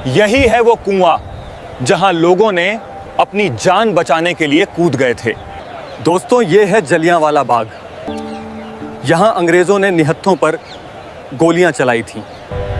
यही है वो कुआं जहां लोगों ने अपनी जान बचाने के लिए कूद गए थे। दोस्तों, ये है जलियांवाला बाग। यहां अंग्रेजों ने निहत्थों पर गोलियां चलाई थीं।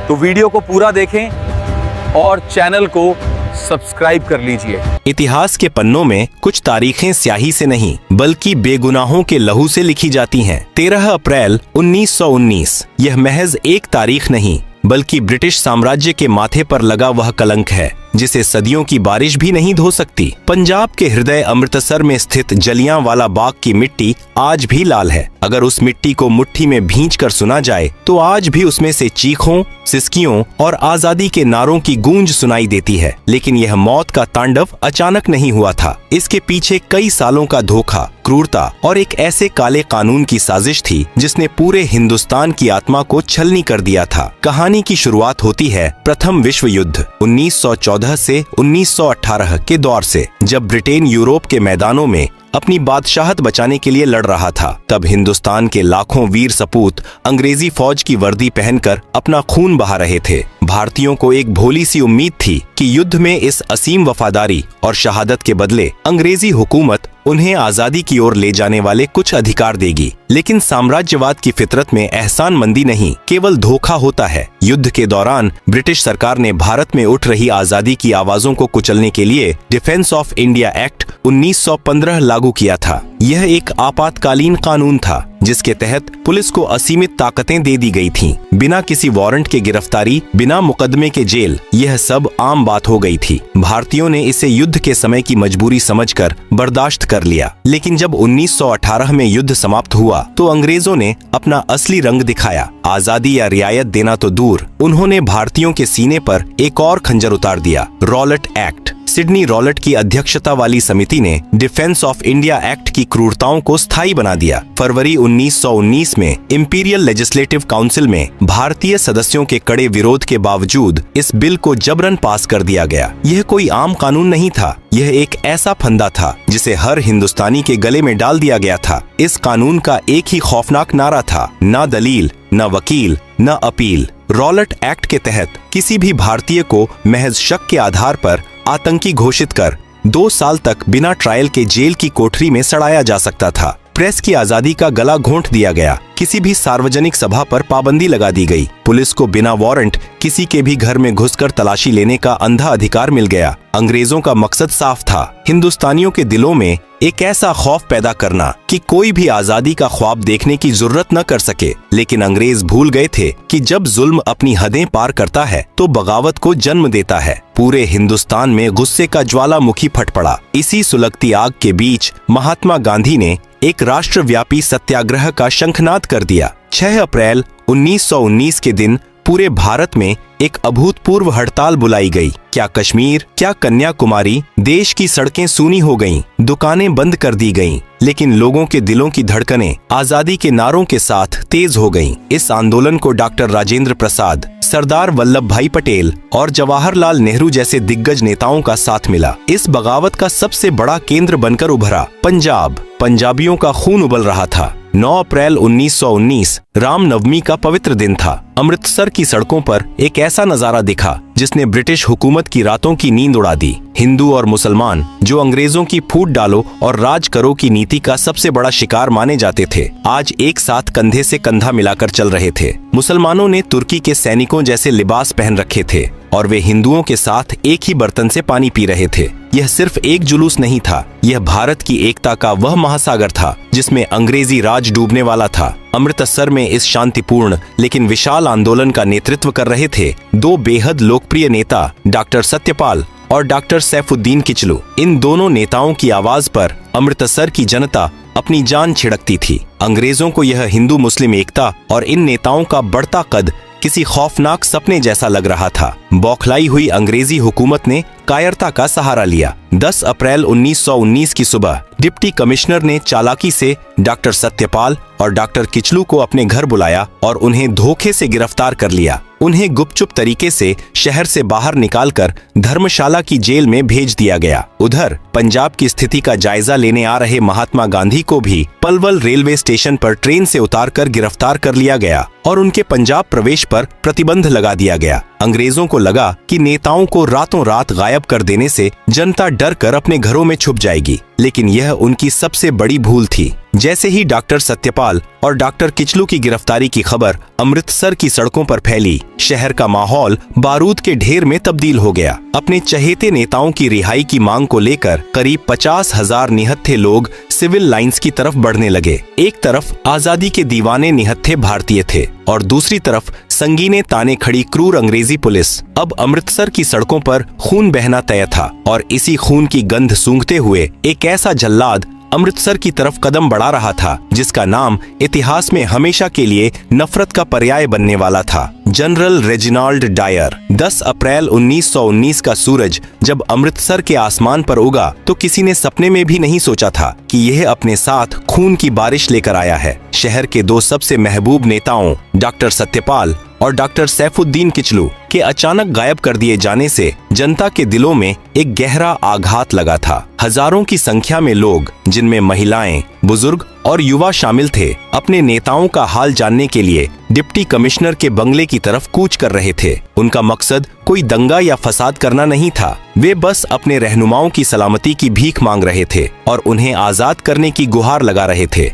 तो वीडियो को पूरा देखें और चैनल को सब्सक्राइब कर लीजिए। इतिहास के पन्नों में कुछ तारीखें स्याही से नहीं बल्कि बेगुनाहों के लहू से लिखी जाती हैं। 13 अप्रैल 1919 यह महज एक तारीख नहीं बल्कि ब्रिटिश साम्राज्य के माथे पर लगा वह कलंक है जिसे सदियों की बारिश भी नहीं धो सकती। पंजाब के हृदय अमृतसर में स्थित जलियांवाला बाग की मिट्टी आज भी लाल है। अगर उस मिट्टी को मुट्ठी में भींच कर सुना जाए तो आज भी उसमें से चीखों, सिसकियों और आजादी के नारों की गूंज सुनाई देती है। लेकिन यह मौत का तांडव अचानक नहीं हुआ था। इसके पीछे कई सालों का धोखा, क्रूरता और एक ऐसे काले कानून की साजिश थी जिसने पूरे हिंदुस्तान की आत्मा को छलनी कर दिया था। कहानी की शुरुआत होती है प्रथम विश्व युद्ध 1914 से 1918 के दौर से, जब ब्रिटेन यूरोप के मैदानों में अपनी बादशाहत बचाने के लिए लड़ रहा था। तब हिंदुस्तान के लाखों वीर सपूत अंग्रेजी फौज की वर्दी पहनकर अपना खून बहा रहे थे। भारतीयों को एक भोली सी उम्मीद थी कि युद्ध में इस असीम वफादारी और शहादत के बदले अंग्रेजी हुकूमत उन्हें आजादी की ओर ले जाने वाले कुछ अधिकार देगी। लेकिन साम्राज्यवाद की फितरत में एहसानमंदी नहीं, केवल धोखा होता है। युद्ध के दौरान ब्रिटिश सरकार ने भारत में उठ रही आजादी की आवाजों को कुचलने के लिए डिफेंस ऑफ इंडिया एक्ट 1915 लागू किया था। यह एक आपातकालीन कानून था जिसके तहत पुलिस को असीमित ताकतें दे दी गई थीं। बिना किसी वारंट के गिरफ्तारी, बिना मुकदमे के जेल, यह सब आम बात हो गई थी। भारतीयों ने इसे युद्ध के समय की मजबूरी समझकर बर्दाश्त कर लिया। लेकिन जब 1918 में युद्ध समाप्त हुआ तो अंग्रेजों ने अपना असली रंग दिखाया। आजादी या रियायत देना तो दूर, उन्होंने भारतीयों के सीने पर एक और खंजर उतार दिया, रॉलेट एक्ट। सिडनी रॉलेट की अध्यक्षता वाली समिति ने डिफेंस ऑफ इंडिया एक्ट की क्रूरताओं को स्थायी बना दिया। फरवरी 1919 में इंपीरियल लेजिस्लेटिव काउंसिल में भारतीय सदस्यों के कड़े विरोध के बावजूद इस बिल को जबरन पास कर दिया गया। यह कोई आम कानून नहीं था, यह एक ऐसा फंदा था जिसे हर हिंदुस्तानी के गले में डाल दिया गया था। इस कानून का एक ही खौफनाक नारा था, ना दलील, न वकील, न अपील। रॉलेट एक्ट के तहत किसी भी भारतीय को महज शक के आधार पर आतंकी घोषित कर 2 साल तक बिना ट्रायल के जेल की कोठरी में सड़ाया जा सकता था। प्रेस की आजादी का गला घोंट दिया गया। किसी भी सार्वजनिक सभा पर पाबंदी लगा दी गई। पुलिस को बिना वारंट किसी के भी घर में घुसकर तलाशी लेने का अंधा अधिकार मिल गया। अंग्रेजों का मकसद साफ था, हिंदुस्तानियों के दिलों में एक ऐसा खौफ पैदा करना कि कोई भी आजादी का ख्वाब देखने की जरूरत न कर सके। लेकिन अंग्रेज भूल गए थे कि जब जुल्म अपनी हदें पार करता है तो बगावत को जन्म देता है। पूरे हिंदुस्तान में गुस्से का ज्वालामुखी फट पड़ा। इसी सुलगती आग के बीच महात्मा गांधी ने एक राष्ट्रव्यापी सत्याग्रह का शंखनाद कर दिया। 6 अप्रैल 1919 के दिन पूरे भारत में एक अभूतपूर्व हड़ताल बुलाई गई। क्या कश्मीर, क्या कन्याकुमारी, देश की सड़कें सूनी हो गईं, दुकानें बंद कर दी गईं, लेकिन लोगों के दिलों की धड़कनें आजादी के नारों के साथ तेज हो गईं। इस आंदोलन को डॉक्टर राजेंद्र प्रसाद, सरदार वल्लभ भाई पटेल और जवाहरलाल नेहरू जैसे दिग्गज नेताओं का साथ मिला। इस बगावत का सबसे बड़ा केंद्र बनकर उभरा पंजाब। पंजाबियों का खून उबल रहा था। 9 अप्रैल 1919 रामनवमी का पवित्र दिन था। अमृतसर की सड़कों पर एक ऐसा नजारा दिखा जिसने ब्रिटिश हुकूमत की रातों की नींद उड़ा दी। हिंदू और मुसलमान, जो अंग्रेजों की फूट डालो और राज करो की नीति का सबसे बड़ा शिकार माने जाते थे, आज एक साथ कंधे से कंधा मिलाकर चल रहे थे। मुसलमानों ने तुर्की के सैनिकों जैसे लिबास पहन रखे थे और वे हिंदुओं के साथ एक ही बर्तन से पानी पी रहे थे। यह सिर्फ एक जुलूस नहीं था, यह भारत की एकता का वह महासागर था जिसमें अंग्रेजी राज डूबने वाला था। अमृतसर में इस शांतिपूर्ण लेकिन विशाल आंदोलन का नेतृत्व कर रहे थे 2 बेहद लोकप्रिय नेता, डॉक्टर सत्यपाल और डॉक्टर सैफुद्दीन किचलू। इन दोनों नेताओं की आवाज पर अमृतसर की जनता अपनी जान छिड़कती थी। अंग्रेजों को यह हिंदू मुस्लिम एकता और इन नेताओं का बढ़ता कद किसी खौफनाक सपने जैसा लग रहा था। बौखलाई हुई अंग्रेजी हुकूमत ने कायरता का सहारा लिया। 10 अप्रैल 1919 की सुबह डिप्टी कमिश्नर ने चालाकी से डॉक्टर सत्यपाल और डॉक्टर किचलू को अपने घर बुलाया और उन्हें धोखे से गिरफ्तार कर लिया। उन्हें गुपचुप तरीके से शहर से बाहर निकालकर धर्मशाला की जेल में भेज दिया गया। उधर पंजाब की स्थिति का जायजा लेने आ रहे महात्मा गांधी को भी पलवल रेलवे स्टेशन पर ट्रेन से उतारकर गिरफ्तार कर लिया गया और उनके पंजाब प्रवेश पर प्रतिबंध लगा दिया गया। अंग्रेजों को लगा कि नेताओं को रातों रात गायब कर देने से जनता डर कर अपने घरों में छुप जाएगी, लेकिन यह उनकी सबसे बड़ी भूल थी। जैसे ही डॉक्टर सत्यपाल और डॉक्टर किचलू की गिरफ्तारी की खबर अमृतसर की सड़कों पर फैली, शहर का माहौल बारूद के ढेर में तब्दील हो गया। अपने चहेते नेताओं की रिहाई की मांग को लेकर करीब 50,000 निहत्थे लोग सिविल लाइंस की तरफ बढ़ने लगे। एक तरफ आजादी के दीवाने निहत्थे भारतीय थे और दूसरी तरफ संगीने ताने खड़ी क्रूर अंग्रेजी पुलिस। अब अमृतसर की सड़कों पर खून बहना तय था और इसी खून की गंध सूंघते हुए एक ऐसा जल्लाद अमृतसर की तरफ कदम बढ़ा रहा था जिसका नाम इतिहास में हमेशा के लिए नफरत का पर्याय बनने वाला था, जनरल रेजिनाल्ड डायर। 10 अप्रैल 1919 का सूरज जब अमृतसर के आसमान पर उगा तो किसी ने सपने में भी नहीं सोचा था कि यह अपने साथ खून की बारिश लेकर आया है। शहर के दो सबसे महबूब नेताओं डॉक्टर सत्यपाल और डॉक्टर सैफुद्दीन किचलू के अचानक गायब कर दिए जाने से जनता के दिलों में एक गहरा आघात लगा था। हजारों की संख्या में लोग, जिनमें महिलाएं, बुजुर्ग और युवा शामिल थे, अपने नेताओं का हाल जानने के लिए डिप्टी कमिश्नर के बंगले की तरफ कूच कर रहे थे। उनका मकसद कोई दंगा या फसाद करना नहीं था, वे बस अपने रहनुमाओं की सलामती की भीख मांग रहे थे और उन्हें आजाद करने की गुहार लगा रहे थे।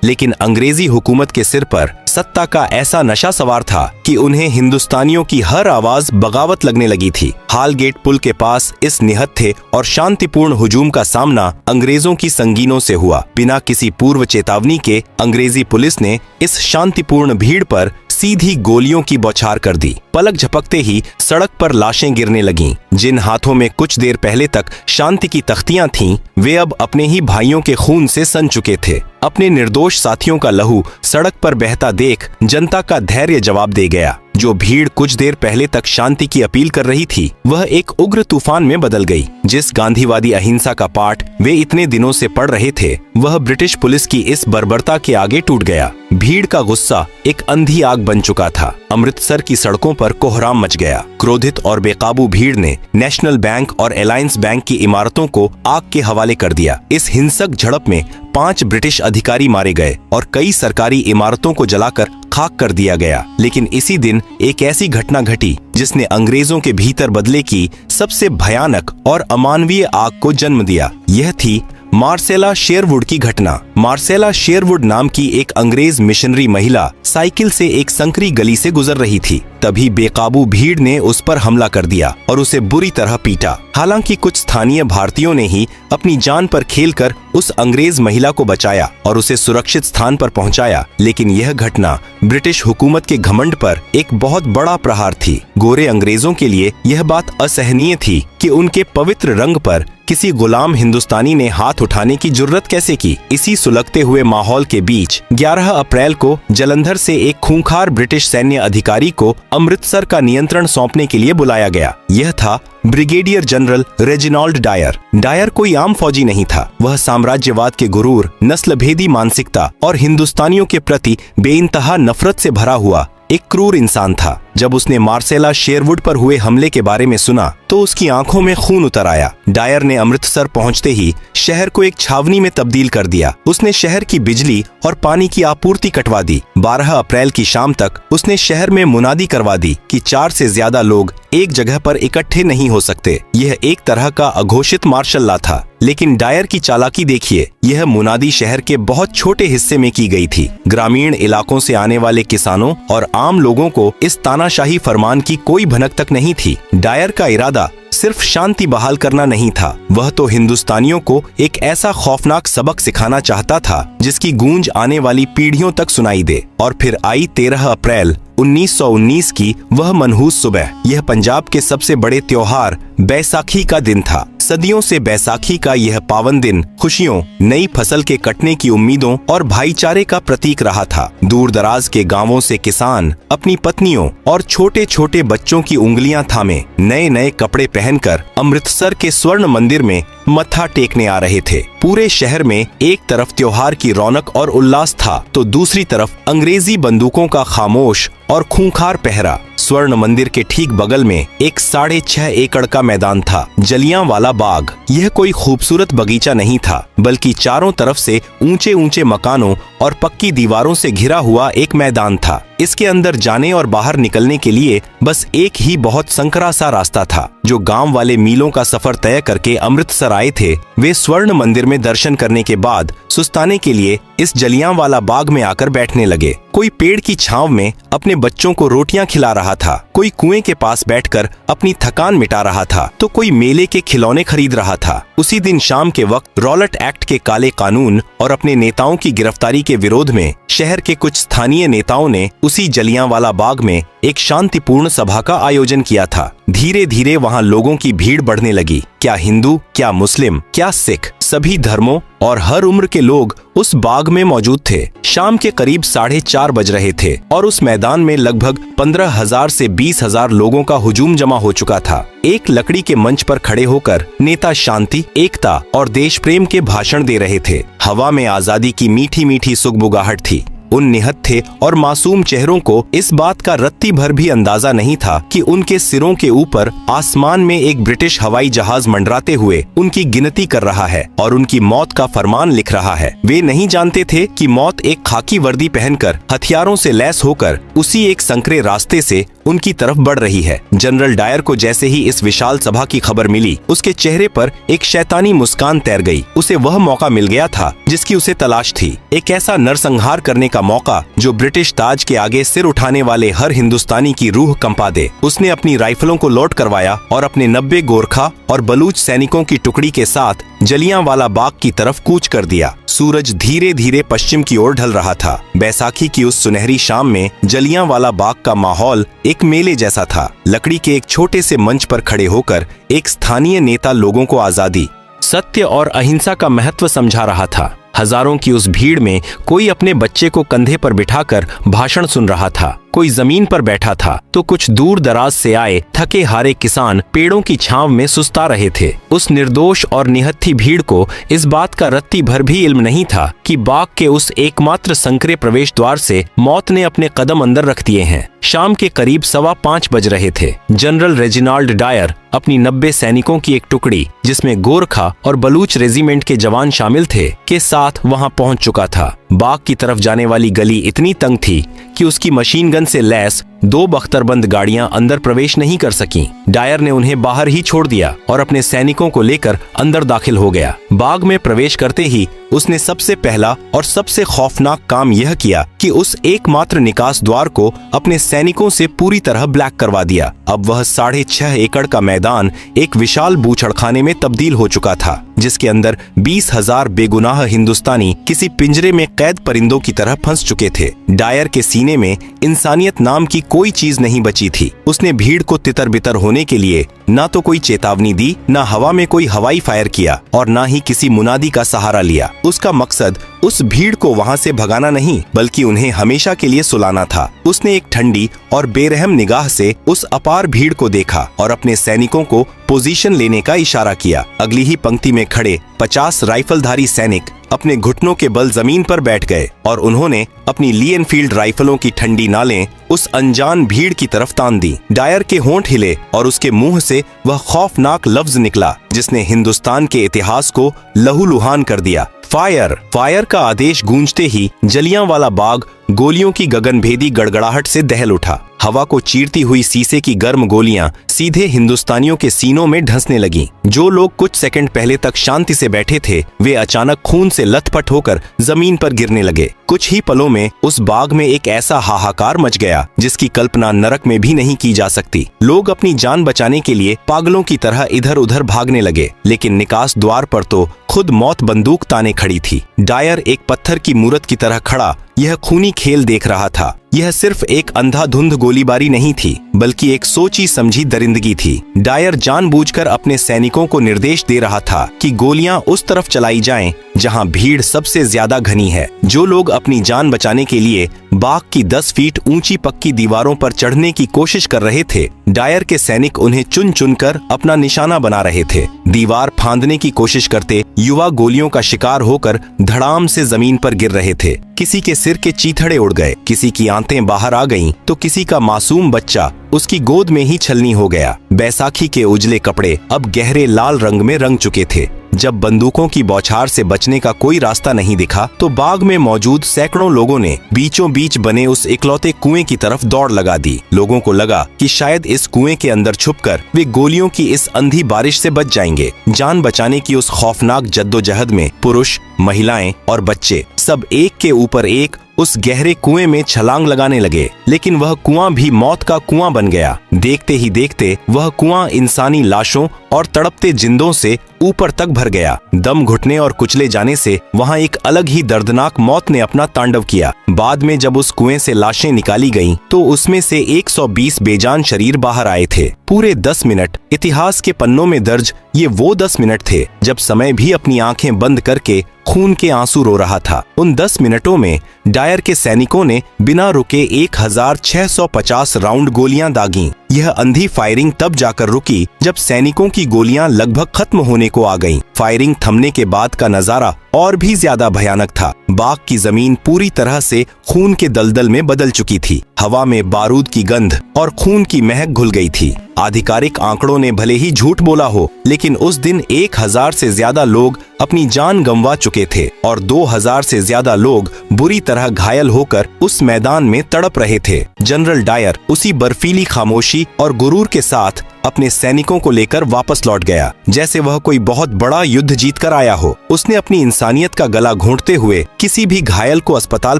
लेकिन अंग्रेजी हुकूमत के सिर पर सत्ता का ऐसा नशा सवार था कि उन्हें हिंदुस्तानियों की हर आवाज बगावत लगने लगी थी। हालगेट पुल के पास इस निहत्थे और शांतिपूर्ण हुजूम का सामना अंग्रेजों की संगीनों से हुआ। बिना किसी पूर्व चेतावनी के अंग्रेजी पुलिस ने इस शांतिपूर्ण भीड़ पर सीधी गोलियों की बौछार कर दी। पलक झपकते ही सड़क पर लाशें गिरने लगीं। जिन हाथों में कुछ देर पहले तक शांति की तख्तियां थीं, वे अब अपने ही भाइयों के खून से सन चुके थे। अपने निर्दोष साथियों का लहू सड़क पर बहता देख जनता का धैर्य जवाब दे गया। जो भीड़ कुछ देर पहले तक शांति की अपील कर रही थी, वह एक उग्र तूफान में बदल गई। जिस गांधीवादी अहिंसा का पाठ वे इतने दिनों से पढ़ रहे थे, वह ब्रिटिश पुलिस की इस बर्बरता के आगे टूट गया। भीड़ का गुस्सा एक अंधी आग बन चुका था। अमृतसर की सड़कों पर कोहराम मच गया। क्रोधित और बेकाबू भीड़ ने नेशनल बैंक और अलायंस बैंक की इमारतों को आग के हवाले कर दिया। इस हिंसक झड़प में 5 ब्रिटिश अधिकारी मारे गए और कई सरकारी इमारतों को जलाकर खाक कर दिया गया। लेकिन इसी दिन एक ऐसी घटना घटी जिसने अंग्रेजों के भीतर बदले की सबसे भयानक और अमानवीय आग को जन्म दिया। यह थी मार्सेला शेरवुड की घटना। मार्सेला शेरवुड नाम की एक अंग्रेज मिशनरी महिला साइकिल से एक संकरी गली से गुजर रही थी। तभी बेकाबू भीड़ ने उस पर हमला कर दिया और उसे बुरी तरह पीटा। हालांकि कुछ स्थानीय भारतीयों ने ही अपनी जान पर खेलकर उस अंग्रेज महिला को बचाया और उसे सुरक्षित स्थान पर पहुंचाया, लेकिन यह घटना ब्रिटिश हुकूमत के घमंड पर एक बहुत बड़ा प्रहार थी। गोरे अंग्रेजों के लिए यह बात असहनीय थी कि उनके पवित्र रंग पर किसी गुलाम हिंदुस्तानी ने हाथ उठाने की जुर्रत कैसे की। इसी सुलगते हुए माहौल के बीच 11 अप्रैल को जालंधर से एक खूंखार ब्रिटिश सैन्य अधिकारी को अमृतसर का नियंत्रण सौंपने के लिए बुलाया गया। यह था brigadier general Reginald Dyer. Dyer कोई आम फौजी नहीं था। वह साम्राज्यवाद के गुरूर, नस्लभेदी मानसिकता और हिंदुस्तानियों के प्रति बेइंतहा नफरत से भरा हुआ एक क्रूर इंसान था। जब उसने मार्सेला शेरवुड पर हुए हमले के बारे में सुना तो उसकी आंखों में खून उतर आया। डायर ने अमृतसर पहुंचते ही शहर को एक छावनी में तब्दील कर दिया। उसने शहर की बिजली और पानी की आपूर्ति कटवा दी। 12 अप्रैल की शाम तक उसने शहर में मुनादी करवा दी कि 4 से ज्यादा लोग एक जगह पर इकट्ठे नहीं हो सकते। यह एक तरह का अघोषित मार्शल लॉ था। लेकिन डायर की चालाकी देखिए, यह मुनादी शहर के बहुत छोटे हिस्से में की गई थी। ग्रामीण इलाकों से आने वाले किसानों और आम लोगों को इस तानाशाही फरमान की कोई भनक तक नहीं थी। डायर का इरादा सिर्फ शांति बहाल करना नहीं था, वह तो हिंदुस्तानियों को एक ऐसा खौफनाक सबक सिखाना चाहता था जिसकी गूंज आने वाली पीढ़ियों तक सुनाई दे। और फिर आई 13 अप्रैल 1919 की वह मनहूस सुबह। यह पंजाब के सबसे बड़े त्योहार बैसाखी का दिन था। सदियों से बैसाखी का यह पावन दिन खुशियों, नई फसल के कटने की उम्मीदों और भाईचारे का प्रतीक रहा था। दूर दराज के गांवों से किसान अपनी पत्नियों और छोटे छोटे बच्चों की उंगलियां थामे नए नए कपड़े पहनकर अमृतसर के स्वर्ण मंदिर में मत्था टेकने आ रहे थे। पूरे शहर में एक तरफ त्योहार की रौनक और उल्लास था तो दूसरी तरफ अंग्रेजी बंदूकों का खामोश और खूंखार पहरा। स्वर्ण मंदिर के ठीक बगल में एक 6.5 एकड़ का मैदान था, जलियांवाला बाग। यह कोई खूबसूरत बगीचा नहीं था, बल्कि चारों तरफ से ऊंचे ऊंचे मकानों और पक्की दीवारों से घिरा हुआ एक मैदान था। इसके अंदर जाने और बाहर निकलने के लिए बस एक ही बहुत संकरा सा रास्ता था। जो गांव वाले मीलों का सफर तय करके अमृतसर आए थे, वे स्वर्ण मंदिर में दर्शन करने के बाद सुस्ताने के लिए इस जलियांवाला बाग में आकर बैठने लगे। कोई पेड़ की छांव में अपने बच्चों को रोटियां खिला रहा था, कोई कुएं के पास बैठकर अपनी थकान मिटा रहा था, तो कोई मेले के खिलौने खरीद रहा था। उसी दिन शाम के वक्त रॉलेट एक्ट के काले कानून और अपने नेताओं की गिरफ्तारी के विरोध में शहर के कुछ स्थानीय नेताओं ने उसी जलियांवाला बाग में एक शांतिपूर्ण सभा का आयोजन किया था। धीरे धीरे वहां लोगों की भीड़ बढ़ने लगी। क्या हिंदू, क्या मुस्लिम, क्या सिख, सभी धर्मों और हर उम्र के लोग उस बाग में मौजूद थे। शाम के करीब 4:30 बज रहे थे और उस मैदान में लगभग 15,000 से 20,000 लोगों का हुजूम जमा हो चुका था। एक लकड़ी के मंच पर खड़े होकर नेता शांति, एकता और देश प्रेम के भाषण दे रहे थे। हवा में आजादी की मीठी मीठी सुगबुगाहट थी। उन निहत्थे और मासूम चेहरों को इस बात का रत्ती भर भी अंदाजा नहीं था कि उनके सिरों के ऊपर आसमान में एक ब्रिटिश हवाई जहाज मंडराते हुए उनकी गिनती कर रहा है और उनकी मौत का फरमान लिख रहा है। वे नहीं जानते थे कि मौत एक खाकी वर्दी पहनकर हथियारों से लैस होकर उसी एक संकरे रास्ते से उनकी तरफ बढ़ रही है। जनरल डायर को जैसे ही इस विशाल सभा की खबर मिली, उसके चेहरे पर एक शैतानी मुस्कान तैर गई। उसे वह मौका मिल गया था जिसकी उसे तलाश थी, एक ऐसा नरसंहार करने का मौका जो ब्रिटिश ताज के आगे सिर उठाने वाले हर हिंदुस्तानी की रूह कंपा दे। उसने अपनी राइफलों को लोड करवाया और अपने 90 गोरखा और बलूच सैनिकों की टुकड़ी के साथ जलियांवाला बाग की तरफ कूच कर दिया। सूरज धीरे धीरे पश्चिम की ओर ढल रहा था। बैसाखी की उस सुनहरी शाम में जलियांवाला बाग का माहौल एक मेले जैसा था। लकड़ी के एक छोटे से मंच पर खड़े होकर एक स्थानीय नेता लोगों को आजादी, सत्य और अहिंसा का महत्व समझा रहा था। हजारों की उस भीड़ में कोई अपने बच्चे को कंधे पर बिठाकर भाषण सुन रहा था, कोई जमीन पर बैठा था, तो कुछ दूर दराज से आए थके हारे किसान पेड़ों की छांव में सुस्ता रहे थे। उस निर्दोष और निहत्थी भीड़ को इस बात का रत्ती भर भी इल्म नहीं था कि बाग के उस एकमात्र संकरे प्रवेश द्वार से मौत ने अपने कदम अंदर रख दिए हैं। शाम के करीब 5:15 बज रहे थे। जनरल रेजिनाल्ड डायर अपनी 90 सैनिकों की एक टुकड़ी, जिसमें गोरखा और बलूच रेजिमेंट के जवान शामिल थे, के साथ वहां पहुंच चुका था। बाग की तरफ जाने वाली गली इतनी तंग थी कि उसकी मशीन गन से लैस 2 बख्तरबंद गाड़ियां अंदर प्रवेश नहीं कर सकीं। डायर ने उन्हें बाहर ही छोड़ दिया और अपने सैनिकों को लेकर अंदर दाखिल हो गया। बाग में प्रवेश करते ही उसने सबसे पहला और सबसे खौफनाक काम यह किया कि उस एकमात्र निकास द्वार को अपने सैनिकों से पूरी तरह ब्लैक करवा दिया। अब वह 6.5 एकड़ का मैदान एक विशाल बूचड़खाने में तब्दील हो चुका था, जिसके अंदर 20,000 बेगुनाह हिंदुस्तानी किसी पिंजरे में कैद परिंदों की तरह फंस चुके थे। डायर के सीने में इंसानियत नाम की कोई चीज नहीं बची थी। उसने भीड़ को तितर बितर होने के लिए ना तो कोई चेतावनी दी, ना हवा में कोई हवाई फायर किया और ना ही किसी मुनादी का सहारा लिया। उसका मकसद उस भीड़ को वहां से भगाना नहीं, बल्कि उन्हें हमेशा के लिए सुलाना था। उसने एक ठंडी और बेरहम निगाह से उस अपार भीड़ को देखा और अपने सैनिकों को पोजीशन लेने का इशारा किया। अगली ही पंक्ति में खड़े 50 राइफलधारी सैनिक अपने घुटनों के बल जमीन पर बैठ गए और उन्होंने अपनी ली एनफील्ड राइफलों की ठंडी नालें उस अनजान भीड़ की तरफ तान दी। डायर के होंठ हिले और उसके मुंह से वह खौफनाक लफ्ज निकला जिसने हिंदुस्तान के इतिहास को लहूलुहान कर दिया। फायर! फायर का आदेश गूंजते ही जलियांवाला बाग गोलियों की गगनभेदी गड़गड़ाहट से दहल उठा। हवा को चीरती हुई शीशे की गर्म गोलियां सीधे हिंदुस्तानियों के सीनों में ढंसने लगीं। जो लोग कुछ सेकंड पहले तक शांति से बैठे थे, वे अचानक खून से लथपथ होकर जमीन पर गिरने लगे। कुछ ही पलों में उस बाग में एक ऐसा हाहाकार मच गया जिसकी कल्पना नरक में भी नहीं की जा सकती। लोग अपनी जान बचाने के लिए पागलों की तरह इधर उधर भागने लगे, लेकिन निकास द्वार पर तो खुद मौत बंदूक ताने खड़ी थी। डायर एक पत्थर की मूरत की तरह खड़ा यह खूनी खेल देख रहा था। यह सिर्फ एक अंधाधुंध गोलीबारी नहीं थी, बल्कि एक सोची समझी दरिंदगी थी। डायर जानबूझकर अपने सैनिकों को निर्देश दे रहा था कि गोलियां उस तरफ चलाई जाएं जहां भीड़ सबसे ज्यादा घनी है। जो लोग अपनी जान बचाने के लिए बाग की 10 फीट ऊंची पक्की दीवारों पर चढ़ने की कोशिश कर रहे थे, डायर के सैनिक उन्हें चुन चुनकर अपना निशाना बना रहे थे। दीवार फांदने की कोशिश करते युवा गोलियों का शिकार होकर धड़ाम से जमीन पर गिर रहे थे। किसी के सिर के चीथड़े उड़ गए, किसी की आंतें बाहर आ गईं, तो किसी का मासूम बच्चा उसकी गोद में ही छलनी हो गया। बैसाखी के उजले कपड़े अब गहरे लाल रंग में रंग चुके थे। जब बंदूकों की बौछार से बचने का कोई रास्ता नहीं दिखा तो बाग में मौजूद सैकड़ों लोगों ने बीचों बीच बने उस इकलौते कुएं की तरफ दौड़ लगा दी। लोगों को लगा कि शायद इस कुएं के अंदर छुपकर वे गोलियों की इस अंधी बारिश से बच जाएंगे। जान बचाने की उस खौफनाक जद्दोजहद में पुरुष, महिलाएं और बच्चे सब एक के ऊपर एक उस गहरे कुएं में छलांग लगाने लगे, लेकिन वह कुआं भी मौत का कुआं बन गया। देखते ही देखते वह कुआं इंसानी लाशों और तड़पते जिंदों से ऊपर तक भर गया। दम घुटने और कुचले जाने से वहां एक अलग ही दर्दनाक मौत ने अपना तांडव किया। बाद में जब उस कुएं से लाशें निकाली गईं, तो उसमें से 120 बेजान शरीर बाहर आए थे। पूरे 10 मिनट इतिहास के पन्नों में दर्ज ये वो 10 मिनट थे जब समय भी अपनी आंखें बंद करके खून के आंसू रो रहा था। उन 10 मिनटों में डायर के सैनिकों ने बिना रुके 1650 राउंड गोलियां दागीं। यह अंधी फायरिंग तब जाकर रुकी जब सैनिकों की गोलियां लगभग खत्म होने को आ गईं। फायरिंग थमने के बाद का नजारा और भी ज्यादा भयानक था। बाग की जमीन पूरी तरह से खून के दलदल में बदल चुकी थी। हवा में बारूद की गंध और खून की महक घुल गई थी। आधिकारिक आंकड़ों ने भले ही झूठ बोला हो, लेकिन उस दिन 1000 से ज्यादा लोग अपनी जान गंवा चुके थे और 2000 से ज्यादा लोग बुरी तरह घायल होकर उस मैदान में तड़प रहे थे। जनरल डायर उसी बर्फीली खामोशी और गुरूर के साथ अपने सैनिकों को लेकर वापस लौट गया, जैसे वह कोई बहुत बड़ा युद्ध जीत कर आया हो। उसने अपनी इंसानियत का गला घोंटते हुए किसी भी घायल को अस्पताल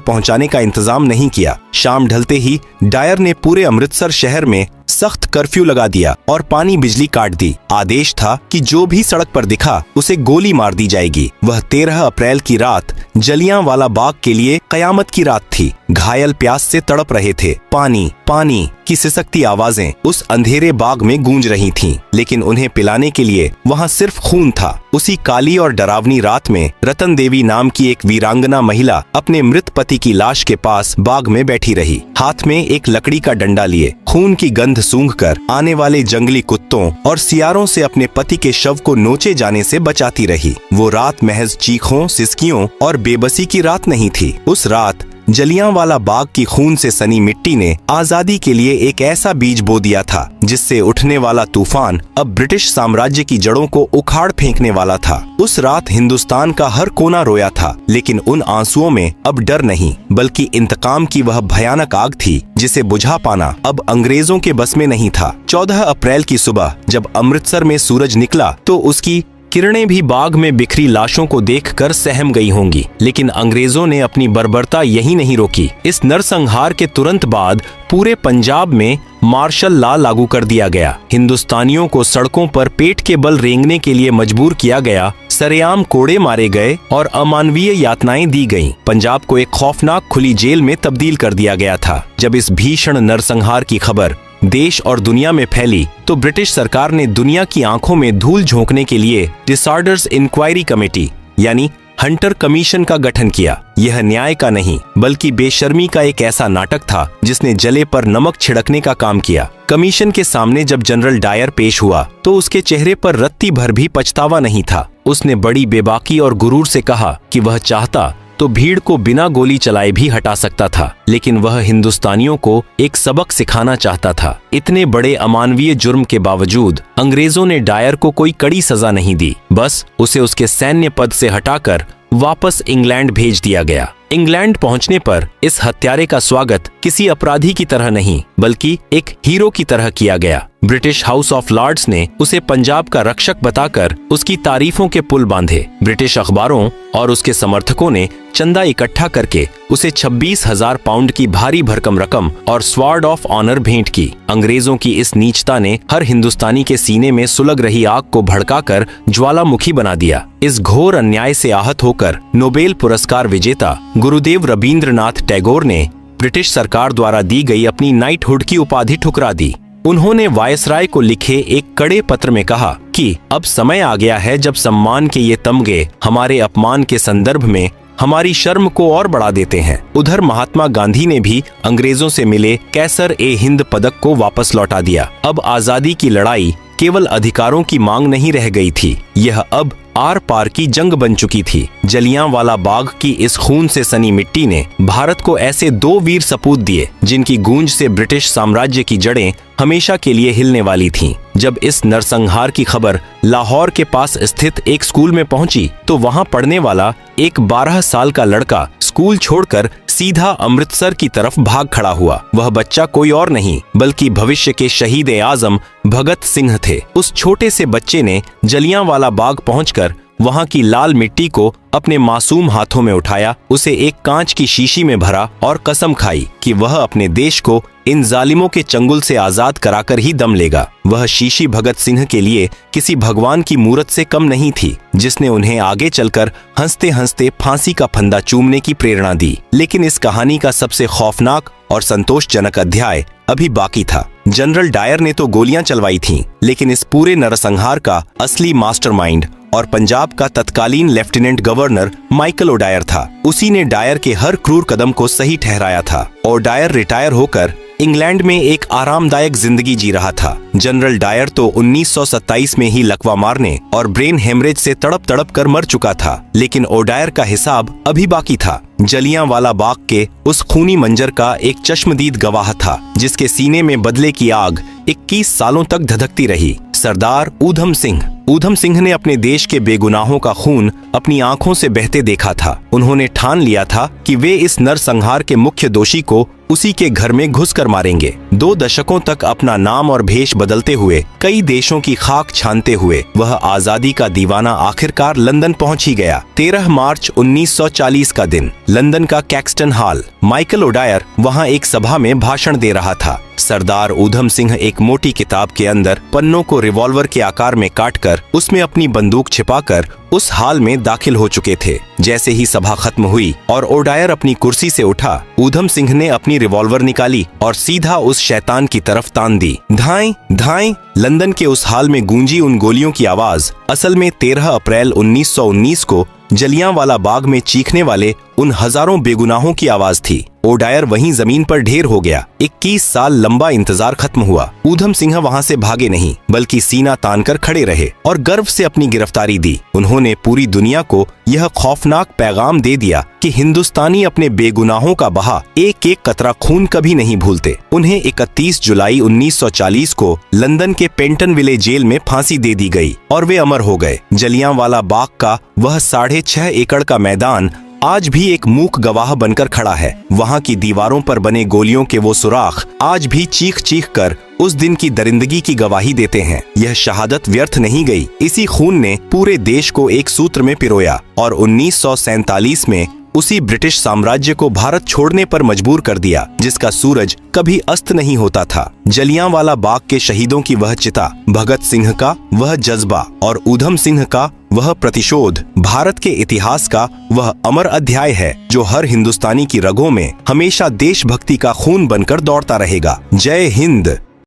पहुंचाने का इंतजाम नहीं किया। शाम ढलते ही डायर ने पूरे अमृतसर शहर में सख्त कर्फ्यू लगा दिया और पानी बिजली काट दी। आदेश था कि जो भी सड़क पर दिखा उसे गोली मार दी जाएगी। वह 13 अप्रैल की रात जलियांवाला बाग के लिए कयामत की रात थी। घायल प्यास से तड़प रहे थे। पानी पानी की सिसकती आवाजें उस अंधेरे बाग में गूंज रही थीं, लेकिन उन्हें पिलाने के लिए वहां सिर्फ खून था। उसी काली और डरावनी रात में रतन देवी नाम की एक वीरांगना महिला अपने मृत पति की लाश के पास बाग में बैठी रही, हाथ में एक लकड़ी का डंडा लिए, खून की गंध सूंघकर आने वाले जंगली कुत्तों और सियारों से अपने पति के शव को नोचे जाने से बचाती रही। वो रात महज चीखों, सिसकियों और बेबसी की रात नहीं थी। उस रात जलियांवाला बाग की खून से सनी मिट्टी ने आजादी के लिए एक ऐसा बीज बो दिया था जिससे उठने वाला तूफान अब ब्रिटिश साम्राज्य की जड़ों को उखाड़ फेंकने वाला था। उस रात हिंदुस्तान का हर कोना रोया था, लेकिन उन आंसुओं में अब डर नहीं, बल्कि इंतकाम की वह भयानक आग थी जिसे बुझा पाना अब अंग्रेजों के बस में नहीं था। 14 अप्रैल की सुबह जब अमृतसर में सूरज निकला तो उसकी किरणें भी बाग में बिखरी लाशों को देखकर सहम गई होंगी, लेकिन अंग्रेजों ने अपनी बर्बरता यही नहीं रोकी। इस नरसंहार के तुरंत बाद पूरे पंजाब में मार्शल लॉ लागू कर दिया गया। हिंदुस्तानियों को सड़कों पर पेट के बल रेंगने के लिए मजबूर किया गया। सरेआम कोड़े मारे गए और अमानवीय यातनाएं दी गईं। पंजाब को एक खौफनाक खुली जेल में तब्दील कर दिया गया था। जब इस भीषण नरसंहार की खबर देश और दुनिया में फैली तो ब्रिटिश सरकार ने दुनिया की आंखों में धूल झोंकने के लिए डिसऑर्डर्स इंक्वायरी कमेटी यानी हंटर कमीशन का गठन किया। यह न्याय का नहीं बल्कि बेशर्मी का एक ऐसा नाटक था जिसने जले पर नमक छिड़कने का काम किया। कमीशन के सामने जब जनरल डायर पेश हुआ तो उसके चेहरे पर रत्ती भर भी पछतावा नहीं था। उसने बड़ी बेबाकी और गुरूर से कहा कि वह चाहता तो भीड़ को बिना गोली चलाए भी हटा सकता था, लेकिन वह हिंदुस्तानियों को एक सबक सिखाना चाहता था। इतने बड़े अमानवीय जुर्म के बावजूद अंग्रेजों ने डायर को कोई कड़ी सजा नहीं दी, बस उसे उसके सैन्य पद से हटाकर वापस इंग्लैंड भेज दिया गया। इंग्लैंड पहुंचने पर इस हत्यारे का स्वागत किसी अपराधी की तरह नहीं बल्कि एक हीरो की तरह किया गया। ब्रिटिश हाउस ऑफ लॉर्ड्स ने उसे पंजाब का रक्षक बताकर उसकी तारीफों के पुल बांधे। ब्रिटिश अखबारों और उसके समर्थकों ने चंदा इकट्ठा करके उसे 26,000 पाउंड की भारी भरकम रकम और स्वॉर्ड ऑफ ऑनर भेंट की। अंग्रेजों की इस नीचता ने हर हिंदुस्तानी के सीने में सुलग रही आग को भड़काकर ज्वालामुखी बना दिया। इस घोर अन्याय से आहत होकर नोबेल पुरस्कार विजेता गुरुदेव रवींद्रनाथ टैगोर ने ब्रिटिश सरकार द्वारा दी गई अपनी नाइटहुड की उपाधि ठुकरा दी। उन्होंने वायसराय को लिखे एक कड़े पत्र में कहा कि अब समय आ गया है जब सम्मान के ये तमगे हमारे अपमान के संदर्भ में हमारी शर्म को और बढ़ा देते हैं। उधर महात्मा गांधी ने भी अंग्रेजों से मिले कैसर ए हिंद पदक को वापस लौटा दिया। अब आजादी की लड़ाई केवल अधिकारों की मांग नहीं रह गई थी, यह अब आर पार की जंग बन चुकी थी। जलियांवाला बाग की इस खून से सनी मिट्टी ने भारत को ऐसे दो वीर सपूत दिए जिनकी गूंज से ब्रिटिश साम्राज्य की जड़ें हमेशा के लिए हिलने वाली थीं। जब इस नरसंहार की खबर लाहौर के पास स्थित एक स्कूल में पहुंची तो वहां पढ़ने वाला एक 12 साल का लड़का स्कूल छोड़कर सीधा अमृतसर की तरफ भाग खड़ा हुआ। वह बच्चा कोई और नहीं बल्कि भविष्य के शहीद-ए-आज़म भगत सिंह थे। उस छोटे से बच्चे ने जलियांवाला बाग पहुंचकर वहां की लाल मिट्टी को अपने मासूम हाथों में उठाया, उसे एक कांच की शीशी में भरा और कसम खाई कि वह अपने देश को इन जालिमों के चंगुल से आजाद कराकर ही दम लेगा। वह शीशी भगत सिंह के लिए किसी भगवान की मूरत से कम नहीं थी, जिसने उन्हें आगे चलकर हंसते हंसते फांसी का फंदा चूमने की प्रेरणा दी। लेकिन इस कहानी का सबसे खौफनाक और संतोषजनक अध्याय अभी बाकी था। जनरल डायर ने तो गोलियां चलवाई थीं, लेकिन इस पूरे नरसंहार का असली मास्टरमाइंड और पंजाब का तत्कालीन लेफ्टिनेंट गवर्नर माइकल ओडायर था। उसी ने डायर के हर क्रूर कदम को सही ठहराया था। ओडायर रिटायर होकर इंग्लैंड में एक आरामदायक जिंदगी जी रहा था। जनरल डायर तो 1927 में ही लकवा मारने और ब्रेन हेमरेज से तड़प तड़प कर मर चुका था, लेकिन ओडायर का हिसाब अभी बाकी था। जलियांवाला बाग के उस खूनी मंजर का एक चश्मदीद गवाह था, जिसके सीने में बदले की आग 21 सालों तक धधकती रही। सरदार ऊधम सिंह। ऊधम सिंह ने अपने देश के बेगुनाहों का खून अपनी आंखों से बहते देखा था। उन्होंने ठान लिया था कि वे इस नरसंहार के मुख्य दोषी को उसी के घर में घुसकर मारेंगे। 2 दशकों तक अपना नाम और भेष बदलते हुए, कई देशों की खाक छानते हुए वह आजादी का दीवाना आखिरकार लंदन पहुंच ही गया। 13 मार्च 1940 का दिन, लंदन का कैक्सटन हॉल। माइकल ओडायर वहां एक सभा में भाषण दे रहा था। सरदार ऊधम सिंह एक मोटी किताब के अंदर पन्नों को रिवॉल्वर के आकार में काटकर उसमें अपनी बंदूक छिपाकर उस हाल में दाखिल हो चुके थे। जैसे ही सभा खत्म हुई और ओडायर अपनी कुर्सी से उठा, ऊधम सिंह ने अपनी रिवॉल्वर निकाली और सीधा उस शैतान की तरफ तान दी। धाएं धाएं। लंदन के उस हाल में गूंजी उन गोलियों की आवाज असल में 13 अप्रैल 1919 को जलियांवाला बाग में चीखने वाले उन हजारों बेगुनाहों की आवाज थी। ओडायर वहीं जमीन पर ढेर हो गया। 21 साल लंबा इंतजार खत्म हुआ। ऊधम सिंह वहां से भागे नहीं, बल्कि सीना तानकर खड़े रहे और गर्व से अपनी गिरफ्तारी दी। उन्होंने पूरी दुनिया को यह खौफनाक पैगाम दे दिया कि हिंदुस्तानी अपने बेगुनाहों का बहा एक एक कतरा खून कभी नहीं भूलते। उन्हें 31 जुलाई 1940 को लंदन के पेंटनविले जेल में फांसी दे दी गई और वे अमर हो गए। जलियांवाला बाग का वह 6.5 एकड़ का मैदान आज भी एक मूक गवाह बनकर खड़ा है। वहां की दीवारों पर बने गोलियों के वो सुराख आज भी चीख चीख कर उस दिन की दरिंदगी की गवाही देते हैं। यह शहादत व्यर्थ नहीं गई। इसी खून ने पूरे देश को एक सूत्र में पिरोया और 1947 में उसी ब्रिटिश साम्राज्य को भारत छोड़ने पर मजबूर कर दिया, जिसका सूरज कभी अस्त नहीं होता था। जलियांवाला बाग के शहीदों की वह चिता, भगत सिंह का वह जज्बा और ऊधम सिंह का वह प्रतिशोध भारत के इतिहास का वह अमर अध्याय है, जो हर हिंदुस्तानी की रगों में हमेशा देशभक्ति का खून बनकर दौड़ता रहेगा। जय हिंद।